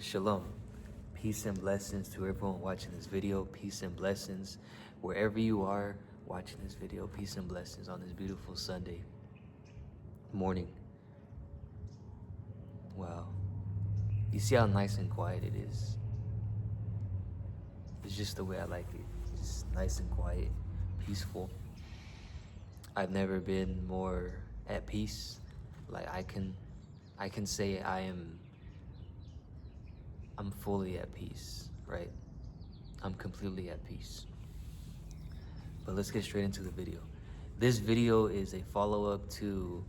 Shalom. Peace and blessings to everyone watching this video. Peace and blessings wherever you are watching this video. Peace and blessings on this beautiful Sunday morning. Wow. You see how nice and quiet it is? It's just the way I like it. Just nice and quiet, peaceful. I've never been more at peace. Like I can say I'm fully at peace, right? I'm completely at peace. But let's get straight into the video. This video is a follow-up to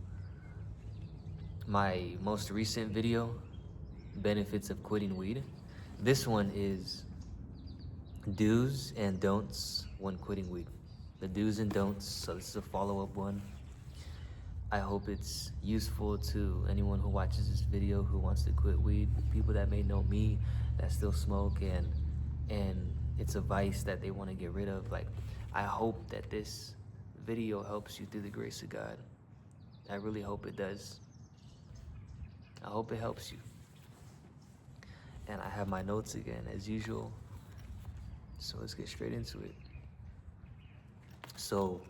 my most recent video, benefits of quitting weed. This one is do's and don'ts when quitting weed. The do's and don'ts, so this is a follow-up one. I hope it's useful to anyone who watches this video who wants to quit weed, people that may know me that still smoke and it's a vice that they want to get rid of. Like, I hope that this video helps you through the grace of God. I really hope it does. I hope it helps you. And I have my notes again as usual. So let's get straight into it. So,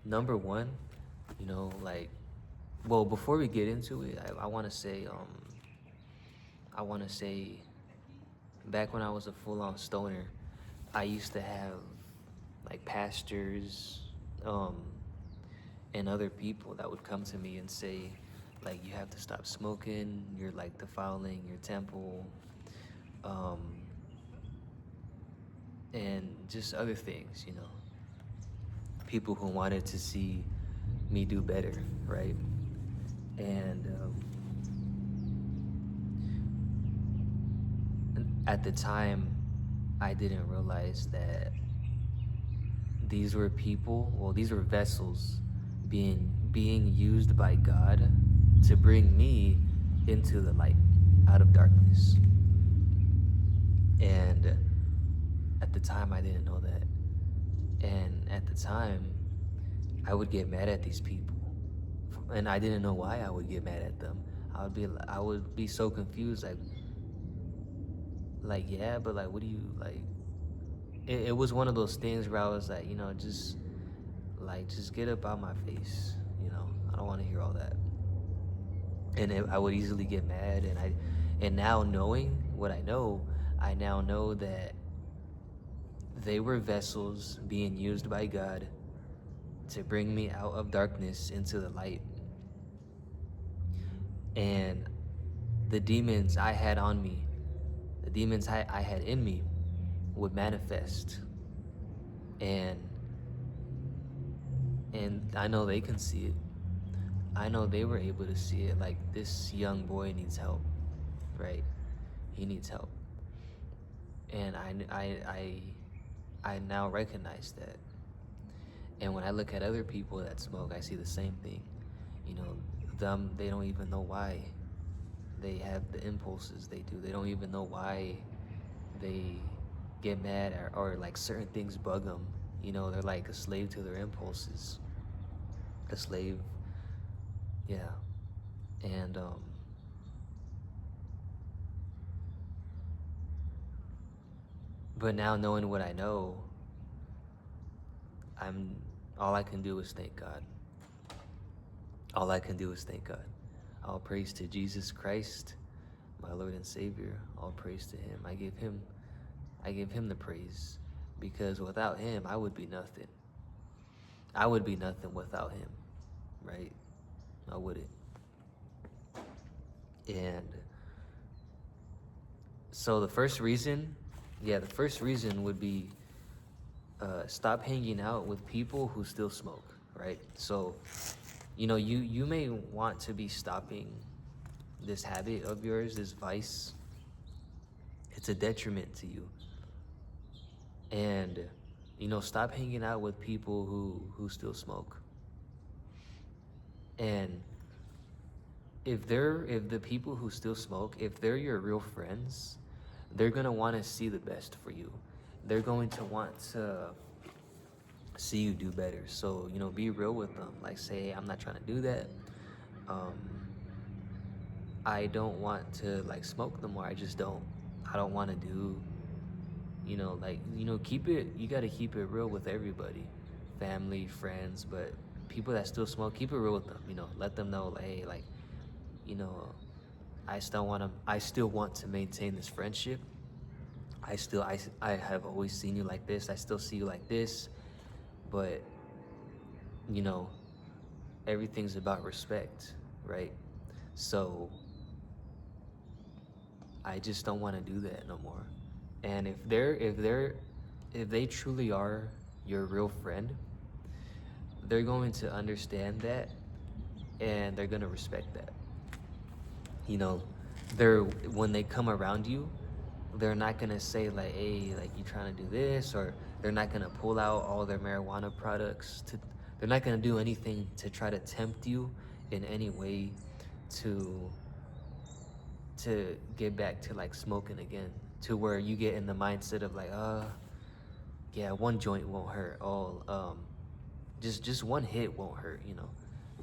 number one, well, before we get into it, I want to say, back when I was a full-on stoner, I used to have like pastors, and other people that would come to me and say, like, you have to stop smoking, you're like defiling your temple, and just other things, people who wanted to see me do better, right? And at the time, I didn't realize that these were people, well, these were vessels being used by God to bring me into the light, out of darkness. And at the time, I didn't know that. And at the time, I would get mad at these people. And I didn't know why I would get mad at them. I would be so confused, like, yeah, but like, what do you, like, it was one of those things where I was like, just get up out my face, I don't want to hear all that. And I would easily get mad, and now knowing what I know, I now know that they were vessels being used by God to bring me out of darkness into the light. And the demons I had on me, the demons I had in me would manifest. And I know they can see it. I know they were able to see it, like, this young boy needs help, right? He needs help. And I now recognize that. And when I look at other people that smoke, I see the same thing. They don't even know why they have the impulses they do. They don't even know why they get mad or like certain things bug them. They're like a slave to their impulses. A slave, yeah. And but now knowing what I know, all I can do is thank God. All I can do is thank God. All praise to Jesus Christ, my Lord and Savior. All praise to him. I give him the praise, because without him, I would be nothing. I would be nothing without him, right? I wouldn't. And so the first reason would be stop hanging out with people who still smoke, right? So, you may want to be stopping this habit of yours, this vice. It's a detriment to you. And, stop hanging out with people who still smoke. And if the people who still smoke, if they're your real friends, they're gonna want to see the best for you. They're going to want to see you do better. So, be real with them. Like, say, hey, I'm not trying to do that. I don't want to like smoke no more. I don't want to do, keep it, you got to keep it real with everybody, family, friends, but people that still smoke, keep it real with them, let them know, like, hey, like, you know, I still want to maintain this friendship. I have always seen you like this. I still see you like this, but, you know, everything's about respect, right? So I just don't want to do that no more. And if they truly are your real friend, they're going to understand that and they're going to respect that. You know, they're when they come around you, they're not going to say like, "Hey, like you trying to do this," or they're not going to pull out all their marijuana products to they're not going to do anything to try to tempt you in any way to get back to like smoking again, to where you get in the mindset of like, yeah, one joint won't hurt. Just one hit won't hurt.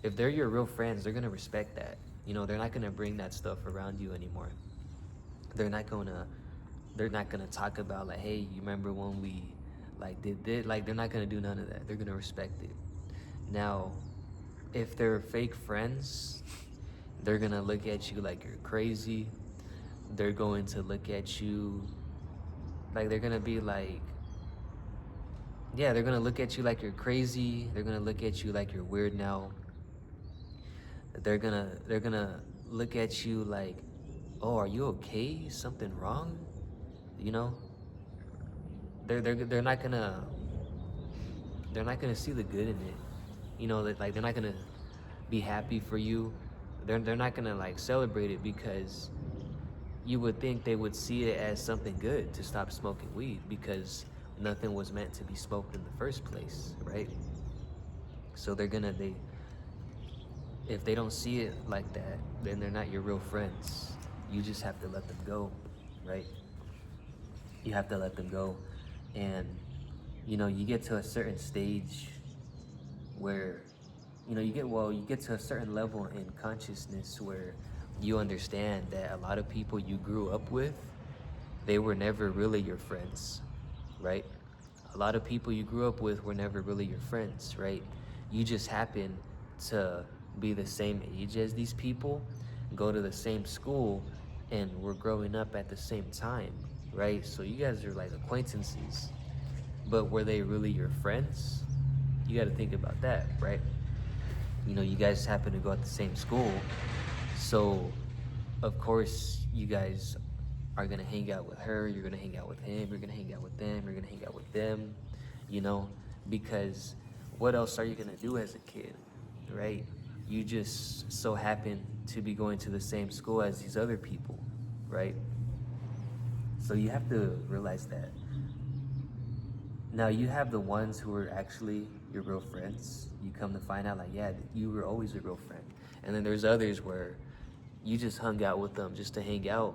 If they're your real friends, they're gonna respect that. They're not gonna bring that stuff around you anymore. They're not gonna they're not gonna talk about like, hey, you remember when we like did this? Like, they're not gonna do none of that. They're gonna respect it. Now, if they're fake friends, they're gonna look at you like you're crazy. They're going to look at you like they're gonna be like, yeah, they're gonna look at you like you're crazy. They're gonna look at you like you're weird now. They're gonna look at you like, oh, are you okay? Is something wrong? You know? They're not gonna see the good in it. That like they're not gonna be happy for you. They're not gonna like celebrate it, because you would think they would see it as something good to stop smoking weed, because nothing was meant to be smoked in the first place, right? So if they don't see it like that, then they're not your real friends. You just have to let them go, right? You have to let them go. And, you get to a certain stage where, you get to a certain level in consciousness where you understand that a lot of people you grew up with, they were never really your friends, right? A lot of people you grew up with were never really your friends, right? You just happen to be the same age as these people, go to the same school, and we're growing up at the same time, right? So you guys are like acquaintances, but were they really your friends? You got to think about that, right? You guys happen to go at the same school, so of course you guys are gonna hang out with her, you're gonna hang out with him, you're gonna hang out with them, you're gonna hang out with them, you know, because what else are you gonna do as a kid, right? You just so happen to be going to the same school as these other people, right? So you have to realize that. Now you have the ones who are actually your real friends. You come to find out like, yeah, you were always a real friend. And then there's others where you just hung out with them just to hang out,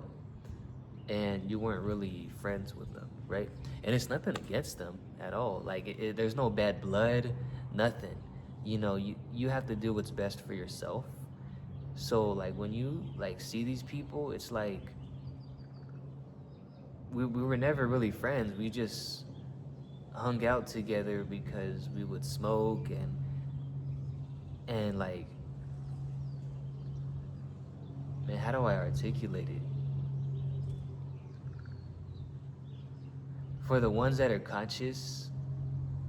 and you weren't really friends with them, right? And it's nothing against them at all. Like, there's no bad blood, nothing. You have to do what's best for yourself. So like when you like see these people, it's like we were never really friends. We just hung out together because we would smoke and like, man, how do I articulate it? For the ones that are conscious,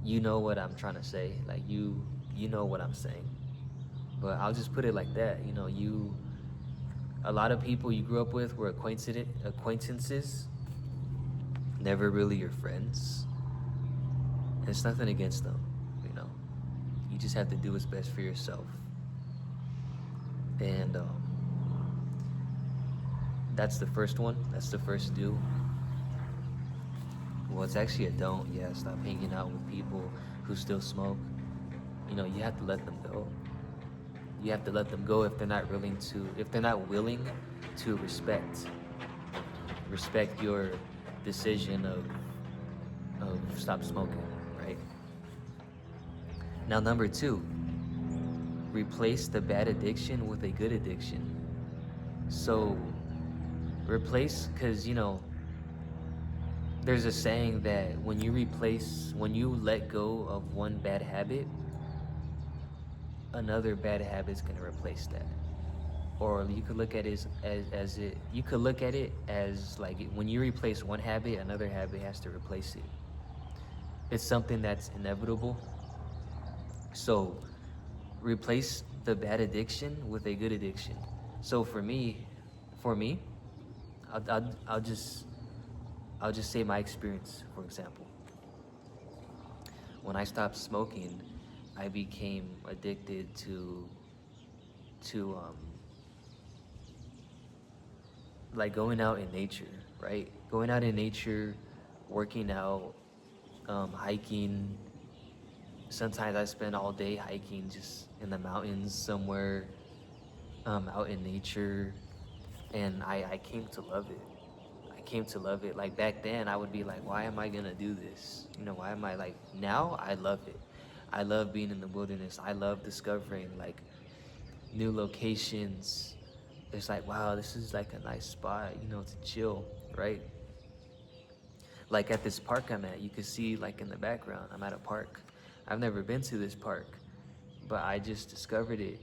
you know what I'm trying to say. Like you know what I'm saying. But I'll just put it like that. A lot of people you grew up with were acquaintances, never really your friends. And it's nothing against them, You just have to do what's best for yourself. And that's the first one. That's the first do. Well, it's actually a don't. Yeah, stop hanging out with people who still smoke. You have to let them go. You have to let them go if they're not willing to respect your decision of stop smoking, right? Now, number 2, replace the bad addiction with a good addiction. So replace, because there's a saying that when you let go of one bad habit, another bad habit is going to replace that. Or you could look at it as it you could look at it as like when you replace one habit, another habit has to replace it. It's something that's inevitable. So replace the bad addiction with a good addiction. So for me, I'll just say my experience. For example, when I stopped smoking, I became addicted to like going out in nature, right? Going out in nature, working out, hiking. Sometimes I spend all day hiking just in the mountains somewhere, out in nature, and I came to love it. I came to love it. Like back then, I would be like, why am I gonna do this? Why am I like, now I love it. I love being in the wilderness. I love discovering like new locations. It's like, wow, this is like a nice spot, to chill, right? Like at this park I'm at, you can see like in the background, I'm at a park. I've never been to this park, but I just discovered it,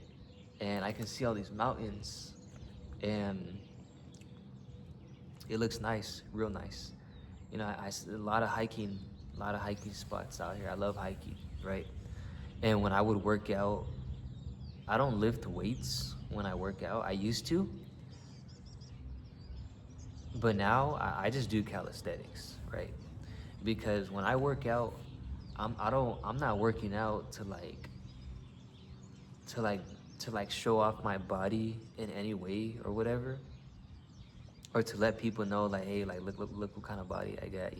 and I can see all these mountains, and it looks nice, real nice. I see a lot of hiking spots out here. I love hiking, right? And when I would work out, I don't lift weights when I work out. I used to, but now I just do calisthenics, right? Because when I work out, I'm not working out to like to like show off my body in any way or whatever, or to let people know like, hey, like look what kind of body I got.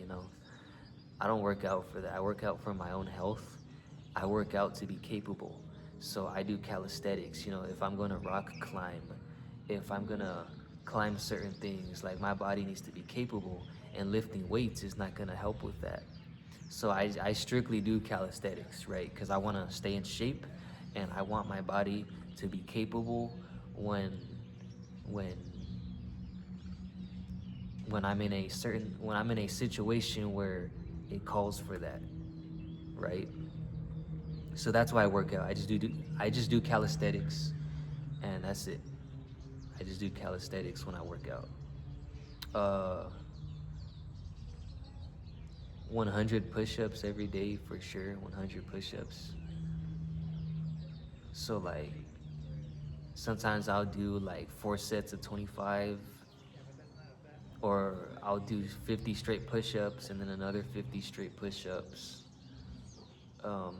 I don't work out for that. I work out for my own health. I work out to be capable. So I do calisthenics. If I'm gonna rock climb, if I'm gonna climb certain things, like my body needs to be capable, and lifting weights is not gonna help with that. So I strictly do calisthenics, right? Because I want to stay in shape, and I want my body to be capable when when when I'm in a situation where it calls for that, right? So that's why I work out. I just do calisthenics, and that's it. I just do calisthenics when I work out. Uh, 100 push-ups every day for sure. 100 push-ups. So like sometimes I'll do like 4 sets of 25, or I'll do 50 straight push-ups and then another 50 straight push-ups. Um,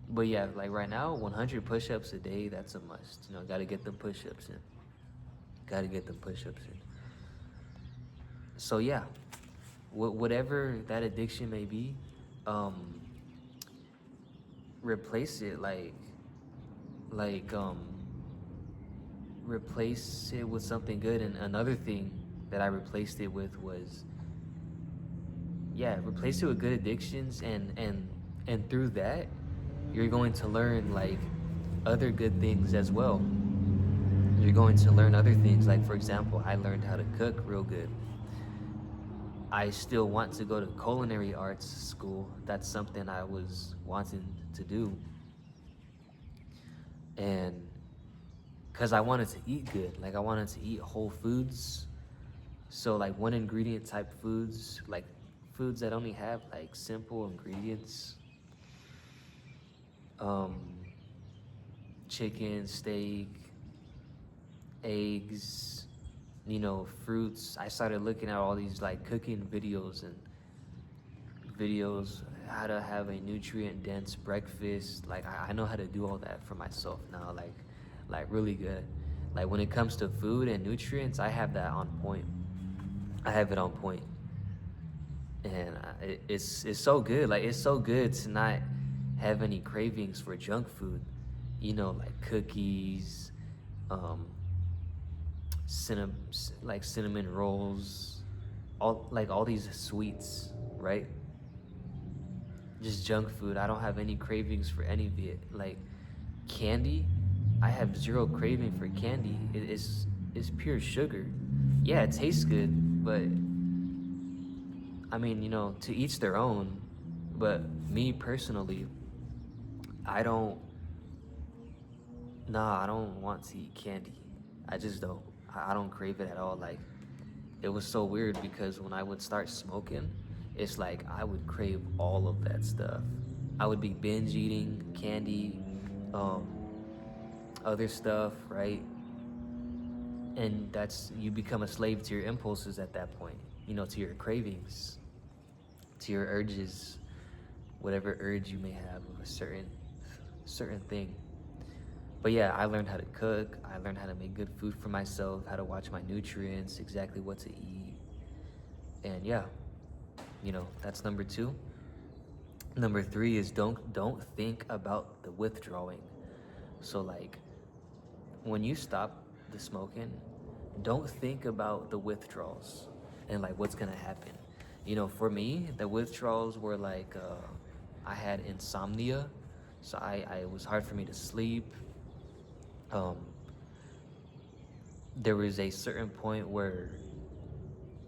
but yeah, like right now, 100 push-ups a day, that's a must. Gotta get them push-ups in. Gotta get them push-ups in. So yeah, whatever that addiction may be, um, replace it like replace it with something good. And another thing that I replaced it with was, yeah, replace it with good addictions, and through that you're going to learn like other good things as well. You're going to learn other things, like for example, I learned how to cook real good. I still want to go to culinary arts school. That's something I was wanting to do, and because I wanted to eat good, like I wanted to eat whole foods. So like one ingredient type foods, like foods that only have like simple ingredients, um, chicken, steak, eggs, fruits. I started looking at all these like cooking videos and videos, how to have a nutrient dense breakfast. Like I know how to do all that for myself now, like really good. Like when it comes to food and nutrients, I have that on point. I have it on point. And it's so good. Like it's so good to not have any cravings for junk food. Like cookies, um, cinnamon, like cinnamon rolls, all these sweets, right? Just junk food. I don't have any cravings for any of it. Like candy, I have zero craving for candy. It's pure sugar. Yeah, it tastes good, but I mean, to each their own. But me personally, I don't. Nah, I don't want to eat candy. I just don't. I don't crave it at all. Like, it was so weird because when I would start smoking, it's like I would crave all of that stuff. I would be binge eating candy, um, other stuff, right? And that's you become a slave to your impulses at that point. To your cravings, to your urges, whatever urge you may have of a certain thing. But yeah, I learned how to cook. I learned how to make good food for myself, how to watch my nutrients, exactly what to eat. And yeah, that's number 2. Number 3 is don't think about the withdrawing. So like when you stop the smoking, don't think about the withdrawals and like what's gonna happen. For me, the withdrawals were like I had insomnia, so I it was hard for me to sleep. Um, there was a certain point where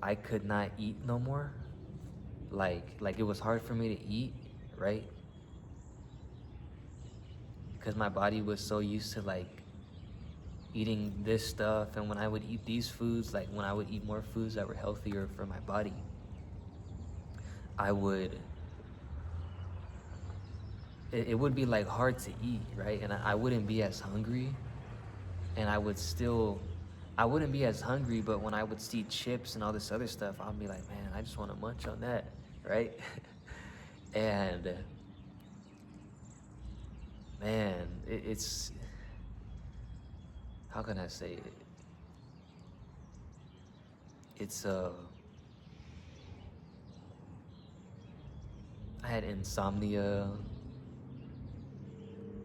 I could not eat no more. Like it was hard for me to eat, right? Because my body was so used to like eating this stuff, and when I would eat these foods, like when I would eat more foods that were healthier for my body, I would it would be like hard to eat, right? And I wouldn't be as hungry, and I wouldn't be as hungry, but when I would see chips and all this other stuff, I'd be like, man, I just want to munch on that, right? And man, it's how can I say it? It's I had insomnia,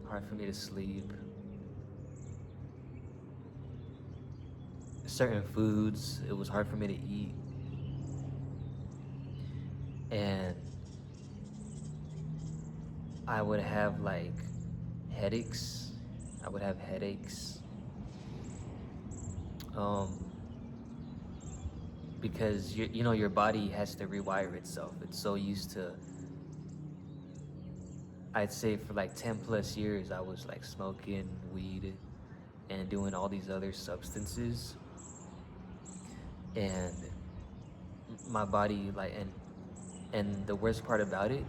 hard for me to sleep. Certain foods, it was hard for me to eat. And I would have like headaches. I would have headaches. Um, because your body has to rewire itself. It's so used to, I'd say for like 10 plus years I was like smoking weed and doing all these other substances, and my body like and the worst part about it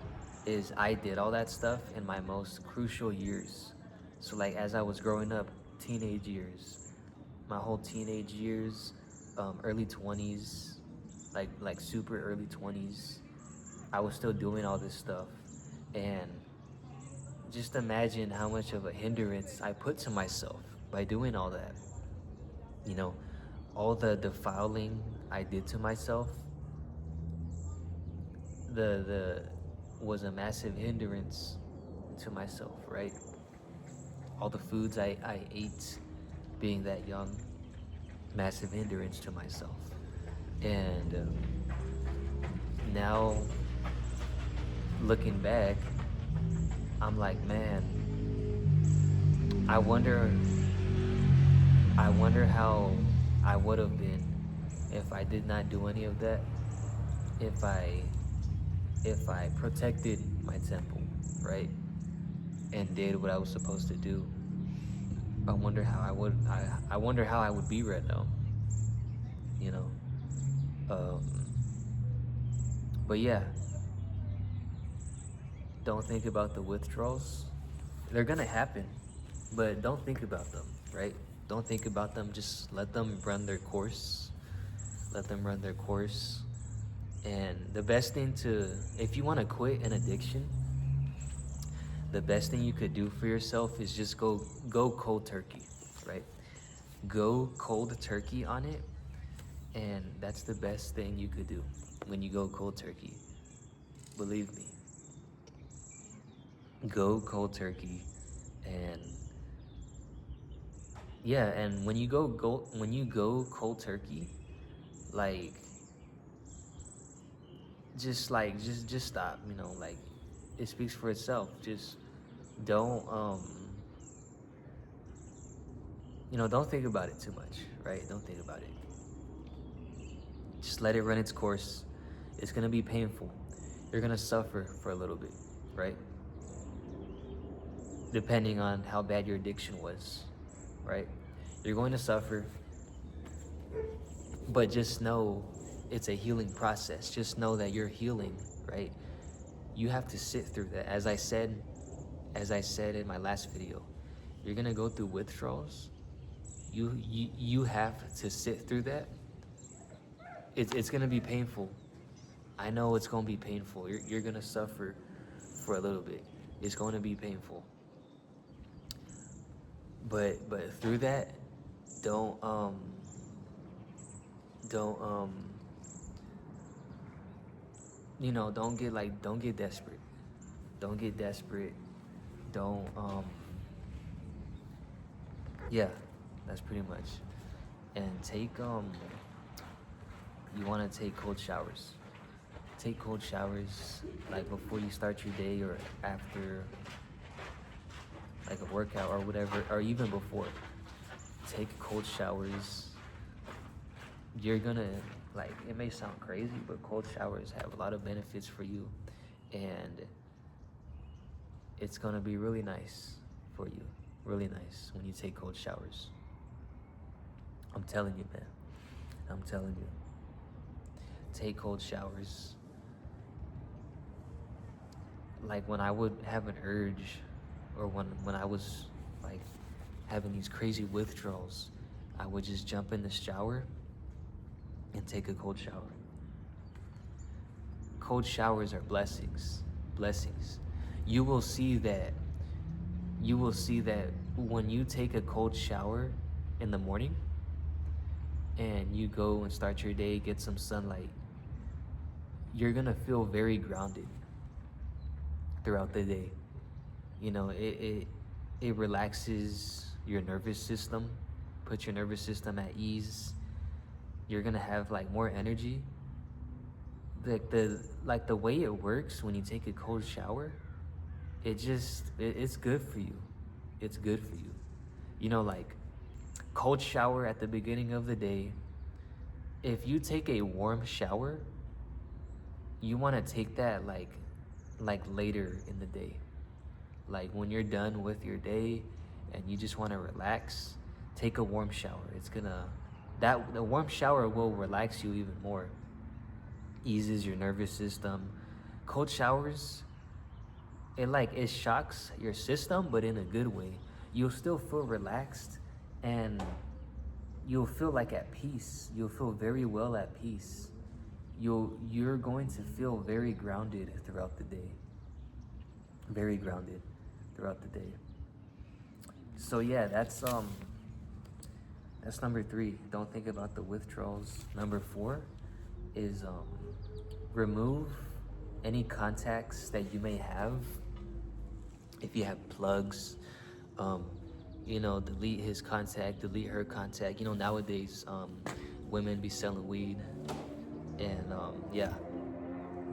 is I did all that stuff in my most crucial years. So like as I was growing up, teenage years, my whole teenage years, early 20s, like super early 20s, I was still doing all this stuff. And just imagine how much of a hindrance I put to myself by doing all that. You know, all the defiling I did to myself, the was a massive hindrance to myself, right? All the foods I ate being that young, massive hindrance to myself. And now looking back, I'm like, man, I wonder I wonder how I would have been if I did not do any of that. If I protected my temple, right? And did what I was supposed to do. I wonder how I wonder how I would be right now. You know? Um but yeah, don't think about the withdrawals. They're gonna happen, but don't think about them, right? Don't think about them, just let them run their course. Let them run their course. And the best thing if you want to quit an addiction, the best thing you could do for yourself is just go cold turkey, right? Go cold turkey on it, and that's the best thing you could do when you go cold turkey. Believe me. Go cold turkey, and yeah, and when you go cold turkey, like just stop, like it speaks for itself. Just don't don't think about it too much, right? Don't think about it. Just let it run its course. It's gonna be painful. You're gonna suffer for a little bit, right? Depending on how bad your addiction was, right? You're going to suffer, but just know it's a healing process. Just know that you're healing, right? You have to sit through that. As I said in my last video, you're gonna go through withdrawals. You have to sit through that. It's gonna be painful. I know it's gonna be painful. You're gonna suffer for a little bit. It's gonna be painful. But through that, don't don't get desperate. Don't get desperate. Don't yeah, that's pretty much. And take you want to take cold showers. Take cold showers like before you start your day or after like a workout or whatever, or even before. Take cold showers. You're gonna, like, it may sound crazy, but cold showers have a lot of benefits for you, and it's gonna be really nice for you. Really nice when you take cold showers. I'm telling you, man. I'm telling you. Take cold showers. Like when I would have an urge, or when I was like having these crazy withdrawals, I would just jump in the shower and take a cold shower. Cold showers are blessings. Blessings. You will see that when you take a cold shower in the morning and you go and start your day, get some sunlight, you're gonna feel very grounded throughout the day. It relaxes your nervous system, puts your nervous system at ease. You're gonna have like more energy. The way it works when you take a cold shower, it's good for you. It's good for you. Like cold shower at the beginning of the day. If you take a warm shower, you want to take that like later in the day. Like when you're done with your day and you just want to relax, take a warm shower. The warm shower will relax you even more. Eases your nervous system. Cold showers, it shocks your system, but in a good way. You'll still feel relaxed and you'll feel like at peace. You'll feel very well at peace. You're going to feel very grounded throughout the day. Very grounded throughout the day. So yeah, that's number 3. Don't think about the withdrawals. Number 4 is remove any contacts that you may have. If you have plugs, delete his contact, delete her contact. Nowadays, women be selling weed, and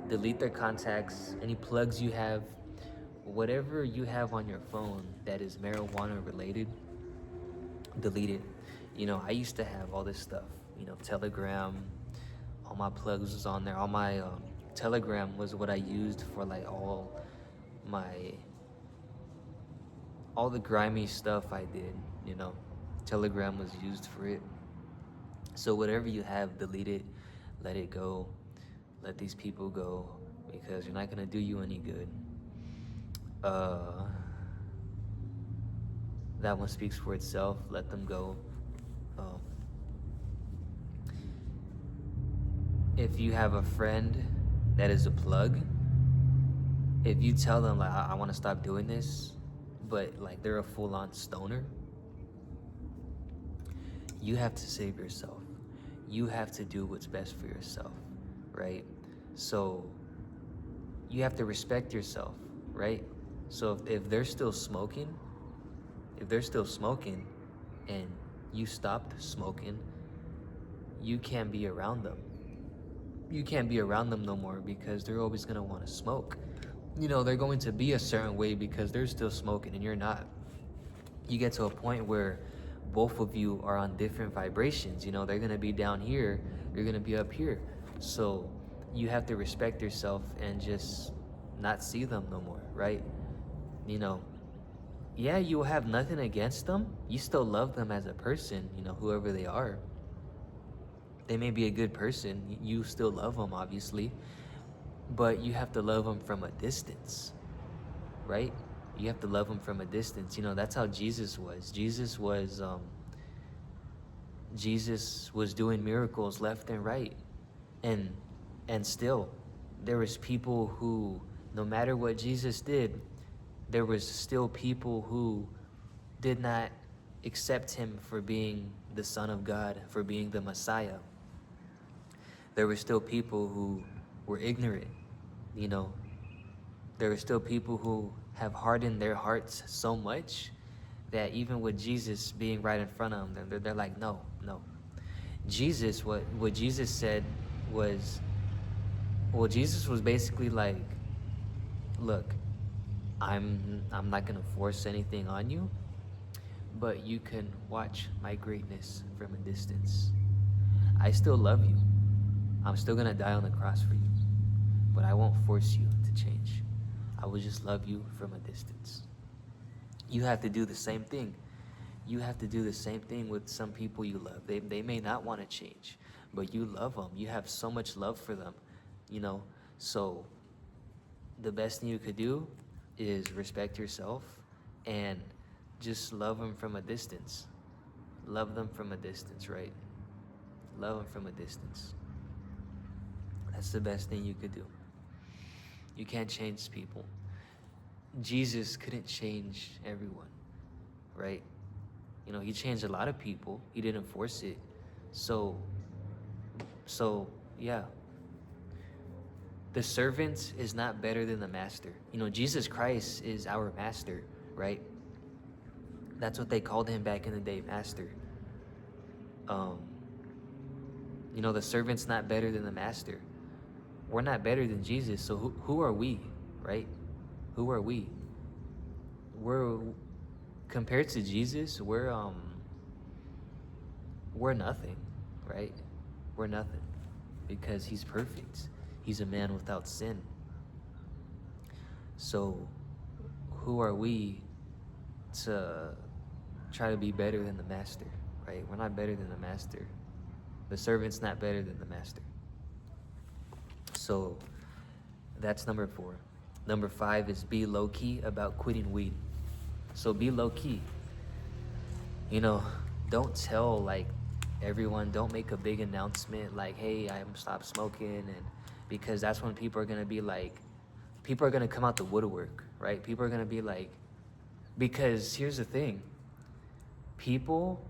delete their contacts. Any plugs you have, whatever you have on your phone that is marijuana related, delete it. I used to have all this stuff. Telegram, all my plugs was on there. All my Telegram was what I used for like all the grimy stuff I did. Telegram was used for it. So whatever you have, delete it, let it go, let these people go, because you're not gonna do you any good. That one speaks for itself. Let them go. If you have a friend that is a plug, if you tell them like I want to stop doing this, but like they're a full-on stoner, you have to save yourself. You have to do what's best for yourself, right? So you have to respect yourself, right? So if they're still smoking, and you stopped smoking, you can't be around them. You can't be around them no more, because they're always gonna want to smoke. They're going to be a certain way because they're still smoking and you're not. You get to a point where both of you are on different vibrations. You know, they're gonna be down here, you're gonna be up here. So you have to respect yourself and just not see them no more, right? You know, yeah, you will have nothing against them. You still love them as a person, you know, whoever they are. They may be a good person. You still love them, obviously, but you have to love them from a distance, right? You have to love them from a distance. You know, that's how Jesus was. Jesus was doing miracles left and right, and still, there was people who, no matter what Jesus did, there was still people who did not accept him for being the Son of God, for being the Messiah. There were still people who were ignorant, you know. There were still people who have hardened their hearts so much that even with Jesus being right in front of them, they're like, no, no. Jesus, what Jesus said was, well, Jesus was basically like, look, I'm not gonna force anything on you, but you can watch my greatness from a distance. I still love you. I'm still gonna die on the cross for you, but I won't force you to change. I will just love you from a distance. You have to do the same thing. You have to do the same thing with some people you love. They may not want to change, but you love them. You have so much love for them, you know. So the best thing you could do is respect yourself and just love them from a distance. Love them from a distance, right? Love them from a distance. That's the best thing you could do. You can't change people. Jesus couldn't change everyone, right? You know, he changed a lot of people. He didn't force it. So yeah. The servant is not better than the master. You know, Jesus Christ is our master, right? That's what they called him back in the day, master. You know, the servant's not better than the master. We're not better than Jesus, so who are we, right? Who are we? We're, compared to Jesus, we're nothing, right? We're nothing, because he's perfect. He's a man without sin. So who are we to try to be better than the master, right? We're not better than the master. The servant's not better than the master. So that's number 4. Number 5 is be low-key about quitting weed. So be low-key. You know, don't tell like everyone, don't make a big announcement like, hey, I'm stopped smoking, and because that's when people are gonna be like, people are gonna come out the woodwork, right? People are gonna be like, because here's the thing, people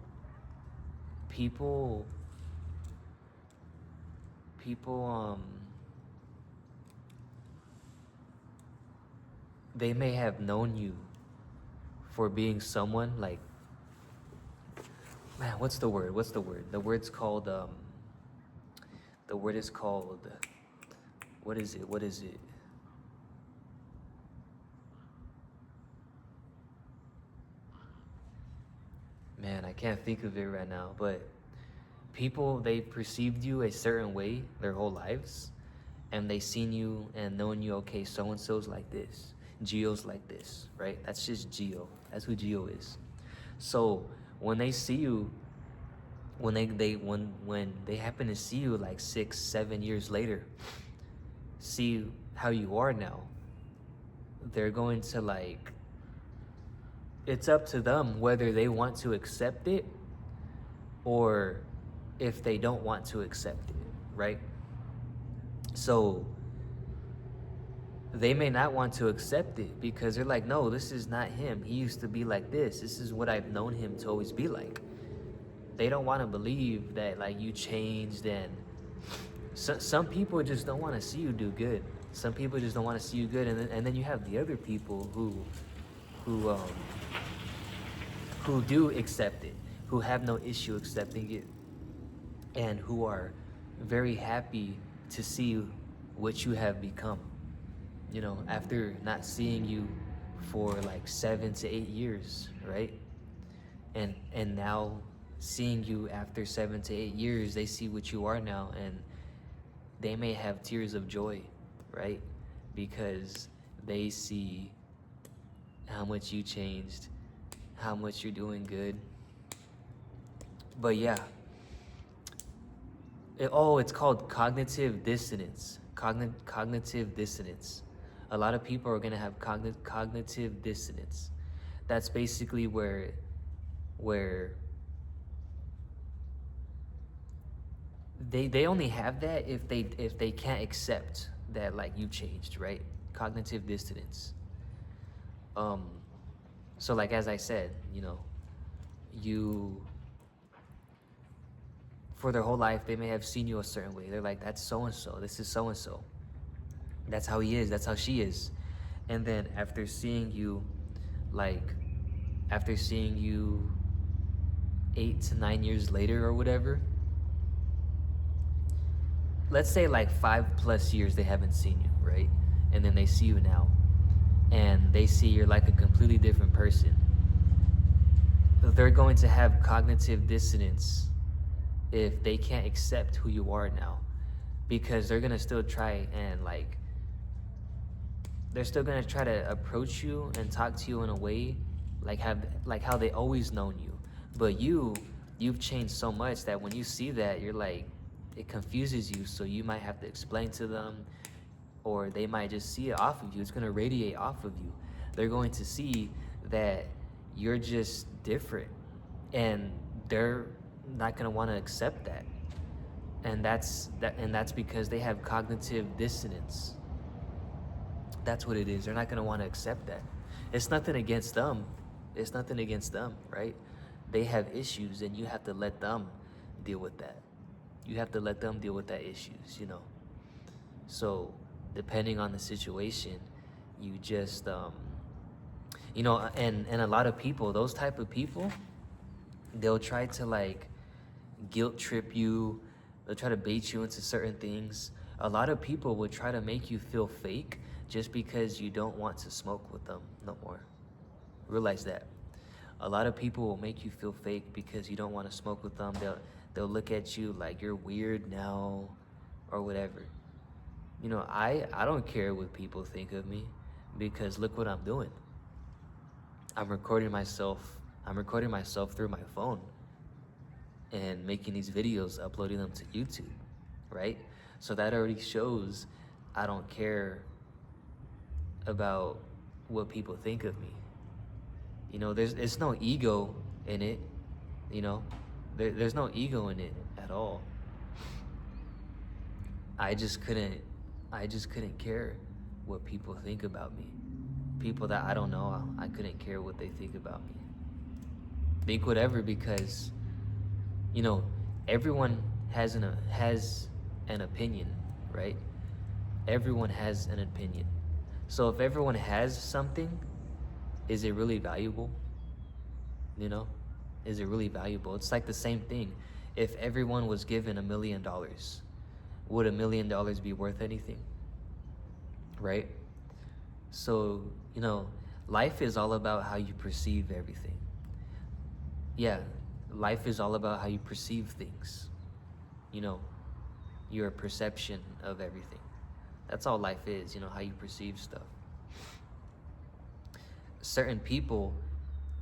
they may have known you for being someone like, man, what's the word? The word is called, what is it? Man, I can't think of it right now, but people, they perceived you a certain way their whole lives, and they seen you and known you, okay, so-and-so's like this, Gio's like this, right? That's just Gio. That's who Gio is. So when they see you, when they happen to see you like 6-7 years later, see how you are now, they're going to like, it's up to them whether they want to accept it or if they don't want to accept it, right? So they may not want to accept it because they're like, no, this is not him. He used to be like this. This is what I've known him to always be like. They don't want to believe that like you changed, and some people just don't want to see you do good. Some people just don't want to see you good, and then you have the other people who do accept it, who have no issue accepting it, and who are very happy to see what you have become. You know, after not seeing you for like 7 to 8 years, right? and now seeing you after 7 to 8 years, they see what you are now, and they may have tears of joy, right? Because they see how much you changed, how much you're doing good. But yeah, it's called cognitive dissonance. Cognitive dissonance. A lot of people are gonna have cognitive dissonance. That's basically where they only have that if they can't accept that like you changed, right? Cognitive dissonance. So like as I said, you for their whole life they may have seen you a certain way. They're like, that's so and so. This is so and so. That's how he is. That's how she is. And then after seeing you, like after seeing you 8 to 9 years later or whatever, let's say like 5+ years they haven't seen you, right? And then they see you now, and they see you're like a completely different person. They're going to have cognitive dissonance if they can't accept who you are now, because they're gonna still try and they're still gonna try to approach you and talk to you in a way like how they always known you. But you've changed so much that when you see that, you're like, it confuses you, so you might have to explain to them, or they might just see it off of you. It's gonna radiate off of you. They're going to see that you're just different, and they're not gonna want to accept that. And that's because they have cognitive dissonance. That's what it is. They're not gonna want to accept that. It's nothing against them. It's nothing against them, right? They have issues, and you have to let them deal with that. You have to let them deal with that issues, So depending on the situation, you just and a lot of people, those type of people, they'll try to like guilt trip you. They'll try to bait you into certain things. A lot of people will try to make you feel fake just because you don't want to smoke with them no more. Realize that. A lot of people will make you feel fake because you don't want to smoke with them. They'll look at you like you're weird now or whatever. I don't care what people think of me, because look what I'm doing. I'm recording myself through my phone and making these videos, uploading them to YouTube, right? So that already shows I don't care about what people think of me. There's no ego in it, there's no ego in it at all. I just couldn't care what people think about me. People that I don't know, I couldn't care what they think about me. Think whatever, because everyone has an opinion, right? Everyone has an opinion. So if everyone has something, is it really valuable? Is it really valuable? It's like the same thing. If everyone was given $1 million, would $1 million be worth anything? Right? So, life is all about how you perceive everything. Yeah, life is all about how you perceive things. Your perception of everything. That's all life is, how you perceive stuff. Certain people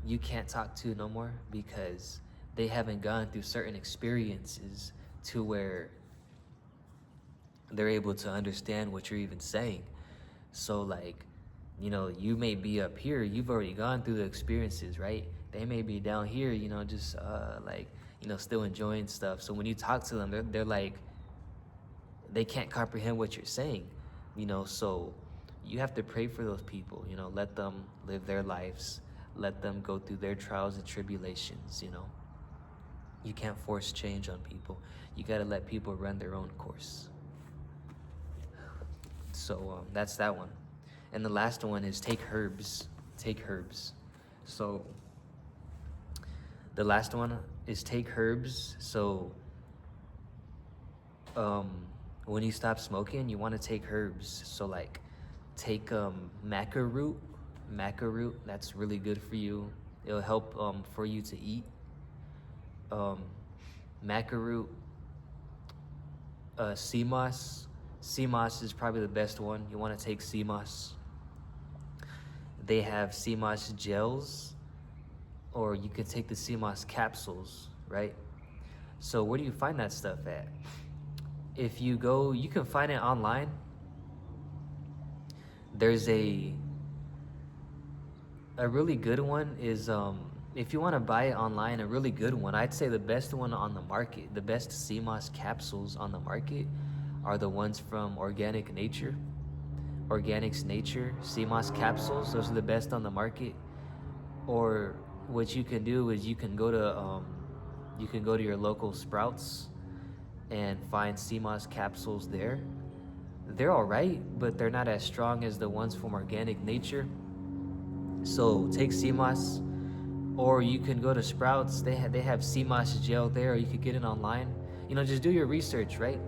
you can't talk to no more because they haven't gone through certain experiences to where they're able to understand what you're even saying. So you may be up here, you've already gone through the experiences, right? They may be down here, just still enjoying stuff. So when you talk to them, they're like, they can't comprehend what you're saying, so you have to pray for those people, let them live their lives, let them go through their trials and tribulations. You can't force change on people. You got to let people run their own course. So that's that one. And the last one is take herbs. So the last one is take herbs. So when you stop smoking, you want to take herbs. So take maca root. That's really good for you. It'll help for you to eat. Maca root, sea moss. Sea moss is probably the best one. You want to take sea moss. They have sea moss gels, or you can take the sea moss capsules, right? So where do you find that stuff at? If you go, you can find it online. There's a really good one is if you want to buy it online, a really good one, I'd say the best one on the market, the best sea moss capsules on the market are the ones from Organic Nature. Organics Nature sea moss capsules, those are the best on the market. Or what you can do is you can go to your local Sprouts and find sea moss capsules there. They're all right, but they're not as strong as the ones from Organic Nature. So take sea moss, or you can go to Sprouts. They have sea moss gel there, or you could get it online. Just do your research, right?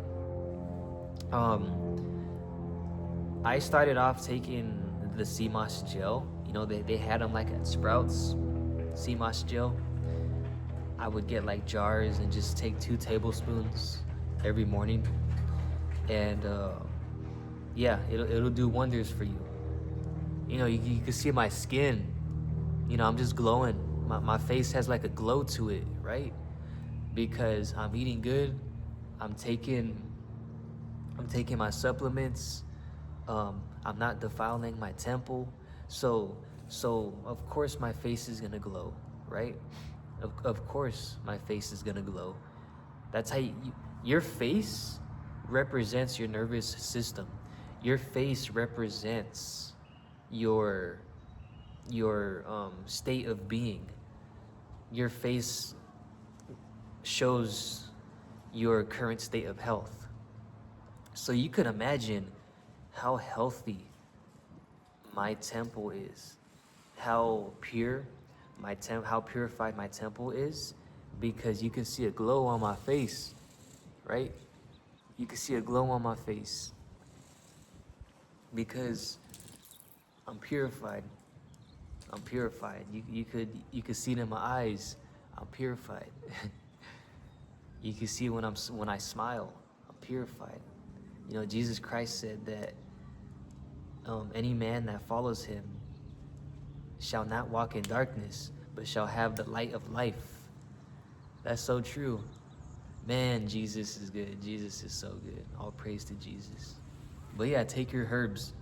I started off taking the sea moss gel. They had them like at Sprouts, sea moss gel. I would get like jars and just take 2 tablespoons every morning, and yeah, it'll do wonders for you. You can see my skin. I'm just glowing. My face has like a glow to it, right? Because I'm eating good. I'm taking my supplements. I'm not defiling my temple. So of course my face is gonna glow, right? Of course my face is gonna glow. That's how your face represents your nervous system. Your face represents your state of being. Your face shows your current state of health. So you could imagine how healthy my temple is, how purified my temple is, because you can see a glow on my face, right? You can see a glow on my face because I'm purified. I'm purified. You could see it in my eyes. I'm purified. You can see when I smile. I'm purified. Jesus Christ said that any man that follows him shall not walk in darkness, but shall have the light of life. That's so true. Man, Jesus is good. Jesus is so good. All praise to Jesus. But yeah, take your herbs.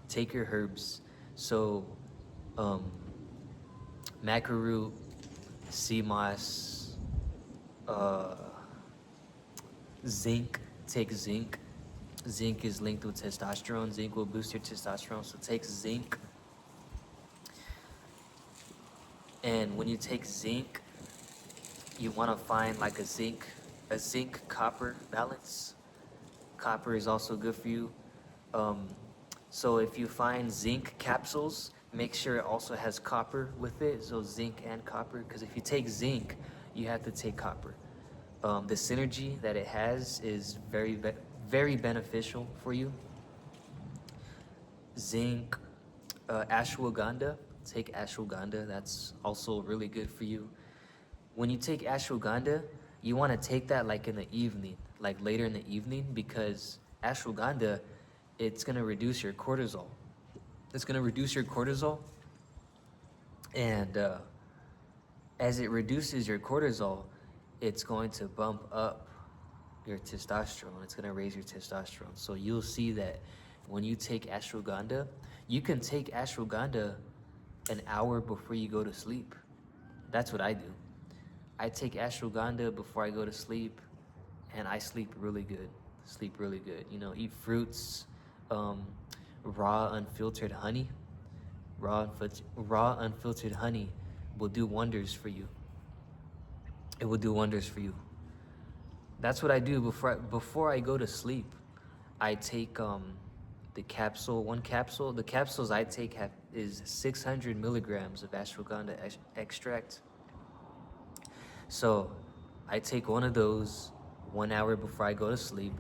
Take your herbs. So, maca root, sea moss, zinc. Take zinc. Zinc is linked with testosterone. Zinc will boost your testosterone. So take zinc. And when you take zinc, you want to find like a zinc copper balance. Copper is also good for you. So if you find zinc capsules, make sure it also has copper with it. So zinc and copper, because if you take zinc, you have to take copper. The synergy that it has is very, very beneficial for you. Zinc, ashwagandha. Take ashwagandha. That's also really good for you. When you take ashwagandha, you want to take that like in the evening, like later in the evening, because ashwagandha, it's going to reduce your cortisol. It's going to reduce your cortisol. And as it reduces your cortisol, it's going to bump up your testosterone. It's going to raise your testosterone. So you'll see that when you take ashwagandha, you can take ashwagandha an hour before you go to sleep. That's what I do. I take ashwagandha before I go to sleep, and I sleep really good. Eat fruits, raw unfiltered honey. Raw unfiltered honey will do wonders for you. It will do wonders for you. That's what I do before I go to sleep. I take the capsule. One capsule. The capsules I take is 600 milligrams of ashwagandha extract. So I take one of those 1 hour before I go to sleep,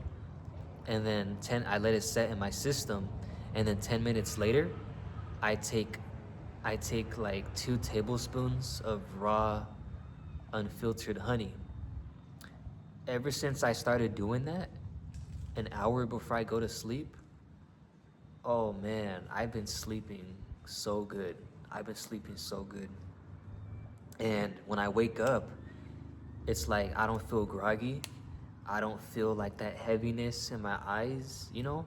and then I let it set in my system, and then 10 minutes later, I take I take like 2 tablespoons of raw, unfiltered honey. Ever since I started doing that, an hour before I go to sleep, oh man, I've been sleeping so good. I've been sleeping so good. And when I wake up, it's like I don't feel groggy. I don't feel like that heaviness in my eyes, you know?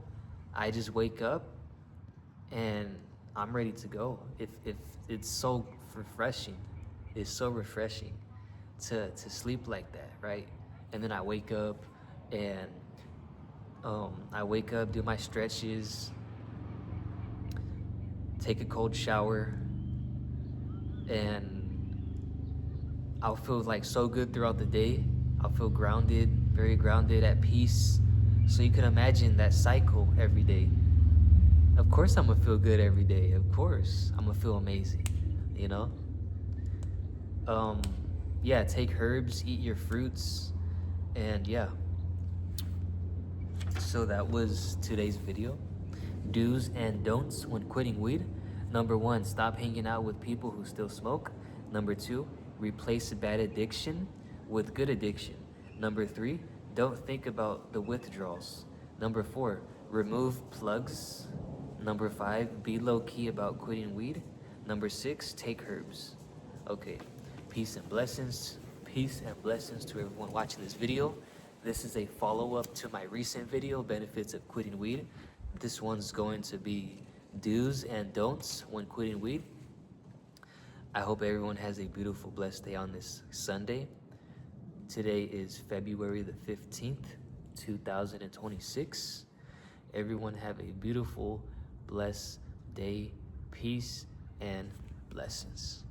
I just wake up and I'm ready to go. If it's so refreshing. It's so refreshing to sleep like that, right? And then I wake up and do my stretches, take a cold shower, and I'll feel like so good throughout the day. I'll feel grounded, very grounded, at peace. So you can imagine that cycle every day. Of course I'm gonna feel good every day. Of course I'm gonna feel amazing, you know? Um, yeah, take herbs, eat your fruits, and yeah. So that was today's video. Do's and don'ts when quitting weed. Number 1, stop hanging out with people who still smoke. Number 2, replace bad addiction with good addiction. Number 3, don't think about the withdrawals. Number 4, remove plugs. Number 5, be low key about quitting weed. Number 6, take herbs. Okay, peace and blessings. Peace and blessings to everyone watching this video. This is a follow-up to my recent video, benefits of quitting weed. This one's going to be do's and don'ts when quitting weed. I hope everyone has a beautiful, blessed day on this Sunday. Today is February the 15th, 2026. Everyone have a beautiful, blessed day. Peace and blessings.